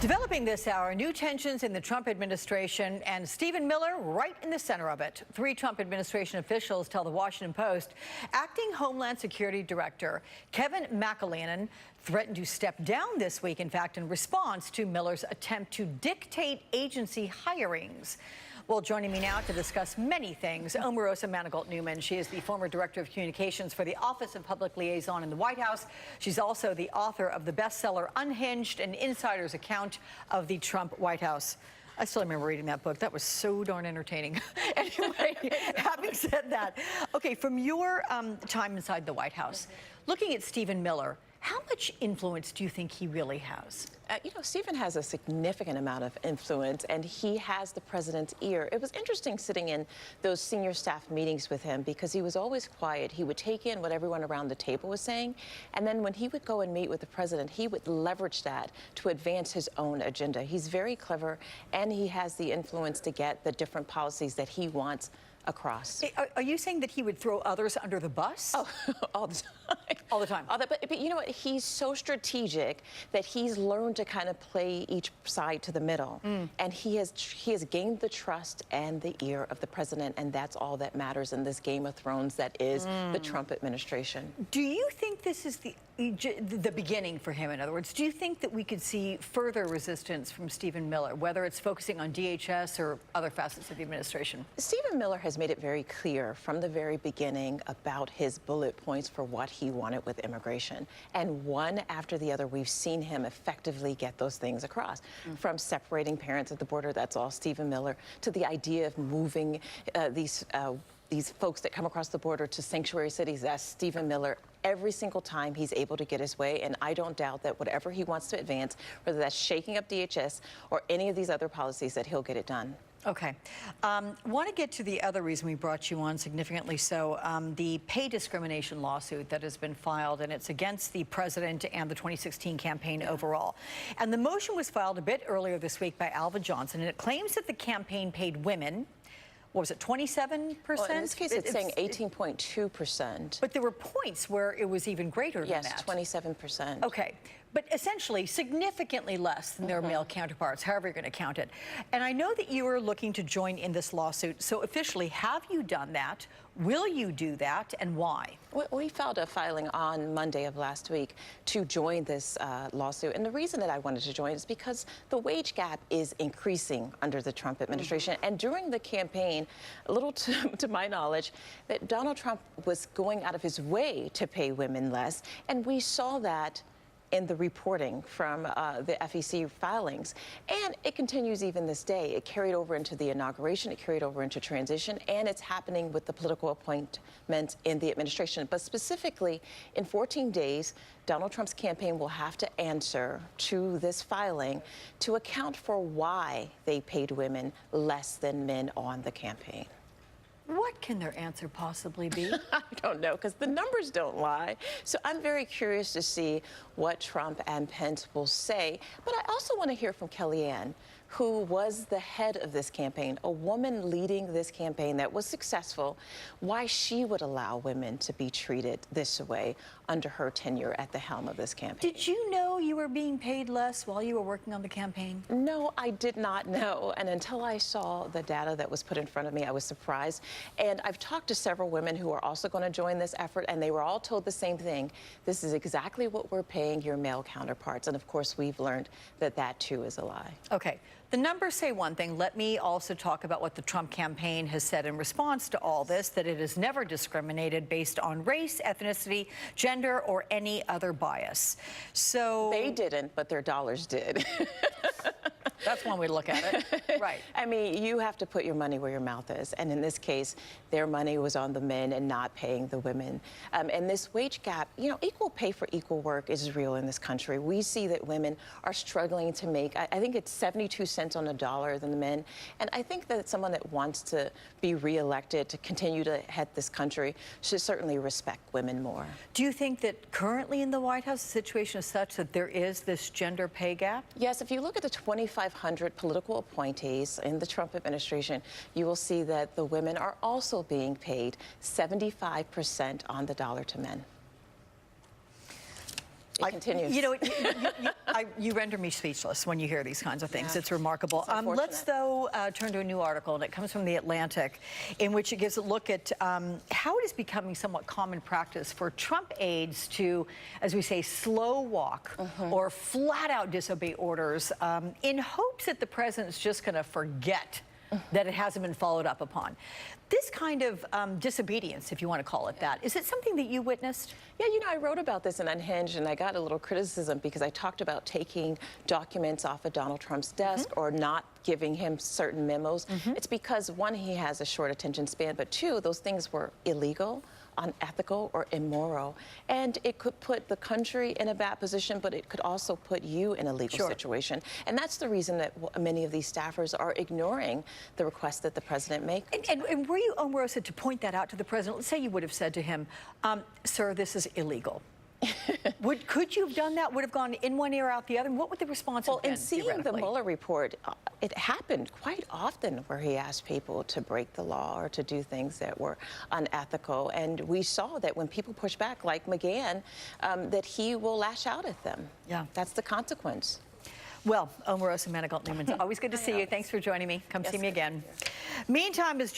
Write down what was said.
Developing this hour, new tensions in the Trump administration and Stephen Miller right in the center of it. Three Trump administration officials tell the Washington Post acting Homeland Security Director Kevin McAleenan threatened to step down this week, in fact, in response to Miller's attempt to dictate agency hirings. Well, joining me now to discuss many things, OMAROSA Manigault-Newman. She is the former Director of Communications for the Office of Public Liaison in the White House. She's also the author of the bestseller Unhinged, an insider's account of the Trump White House. I still remember reading that book. That was so darn entertaining. Anyway, having said that, okay, from your time inside the White House, looking at Stephen Miller, how much influence do you think he really has? Stephen has a significant amount of influence, and he has the president's ear. It was interesting sitting in those senior staff meetings with him because he was always quiet. He would take in what everyone around the table was saying, and then when he would go and meet with the president, he would leverage that to advance his own agenda. He's very clever, and he has the influence to get the different policies that he wants across. Are you saying that he would throw others under the bus? Oh, all the time. All the time. But you know what? He's so strategic that he's learned to kind of play each side to the middle. And he has gained the trust and the ear of the president, and that's all that matters in this Game of Thrones that is the Trump administration. Do you think this is the beginning for him? In other words, do you think that we could see further resistance from Stephen Miller, whether it's focusing on DHS or other facets of the administration? Stephen Miller has made it very clear from the very beginning about his bullet points for what he wanted with immigration. And one after the other, we've seen him effectively get those things across. From separating parents at the border, that's all Stephen Miller, to the idea of moving these folks that come across the border to sanctuary cities, that's Stephen Miller. Every single time he's able to get his way, and I don't doubt that whatever he wants to advance, whether that's shaking up DHS or any of these other policies, that he'll get it done. Okay. Want to get to the other reason we brought you on, significantly so, the pay discrimination lawsuit that has been filed, and it's against the president and the 2016 campaign overall. And the motion was filed a bit earlier this week by Alva Johnson, and it claims that the campaign paid women, what was it, 27%? Well, in this case, it's saying 18.2%. But there were points where it was even greater than that. Yes, 27%. Okay. But essentially significantly less than their male counterparts, however you're going to count it. And I know that you are looking to join in this lawsuit. So officially, have you done that? Will you do that, and why? We filed a filing on Monday of last week to join this lawsuit. And the reason that I wanted to join is because the wage gap is increasing under the Trump administration. And during the campaign, a little to my knowledge, that Donald Trump was going out of his way to pay women less. And we saw that in the reporting from the FEC filings. And it continues even this day. It carried over into the inauguration, it carried over into transition, and it's happening with the political appointment in the administration. But specifically, in 14 days, Donald Trump's campaign will have to answer to this filing to account for why they paid women less than men on the campaign. What can their answer possibly be? I don't know, because the numbers don't lie. So I'm very curious to see what Trump and Pence will say. But I also want to hear from Kellyanne, who was the head of this campaign, a woman leading this campaign that was successful, why she would allow women to be treated this way under her tenure at the helm of this campaign. Did you know you were being paid less while you were working on the campaign? No, I did not know. And until I saw the data that was put in front of me, I was surprised. And I've talked to several women who are also going to join this effort, and they were all told the same thing. This is exactly what we're paying your male counterparts. And of course, we've learned that that too is a lie. Okay. The numbers say one thing. Let me also talk about what the Trump campaign has said in response to all this, that it has never discriminated based on race, ethnicity, gender, or any other bias. So they didn't, but their dollars did. That's one way to look at it. Right. I mean, you have to put your money where your mouth is. And in this case, their money was on the men and not paying the women. And this wage gap, equal pay for equal work is real in this country. We see that women are struggling to make, I think it's 72 cents on the dollar than the men. And I think that someone that wants to be reelected, to continue to head this country, should certainly respect women more. Do you think that currently in the White House, the situation is such that there is this gender pay gap? Yes, if you look at the 2,500 political appointees in the Trump administration, you will see that the women are also being paid 75% on the dollar to men. It continues. You know, you render me speechless when you hear these kinds of things. Yeah. It's remarkable. Let's, though, turn to a new article, and it comes from The Atlantic, in which it gives a look at how it is becoming somewhat common practice for Trump aides to, as we say, slow walk or flat out disobey orders in hopes that the president's just going to forget that it hasn't been followed up upon. This kind of disobedience, if you want to call it that, is it something that you witnessed? Yeah, you know, I wrote about this in Unhinged, and I got a little criticism because I talked about taking documents off of Donald Trump's desk or not giving him certain memos. It's because, one, he has a short attention span, but two, those things were illegal, unethical, or immoral. And it could put the country in a bad position, but it could also put you in a legal situation. And that's the reason that many of these staffers are ignoring the request that the president makes. And were you, Omarosa, to point that out to the president? Let's say you would have said to him, sir, this is illegal. Could you have done that? Would have gone in one ear, out the other? What would the response have been? Well, in seeing the Mueller report, it happened quite often where he asked people to break the law or to do things that were unethical. And we saw that when people push back, like McGahn, that he will lash out at them. Yeah. That's the consequence. Well, Omarosa Manigault-Newman, always good to see you. Thanks for joining me. Come see me again. Meantime, as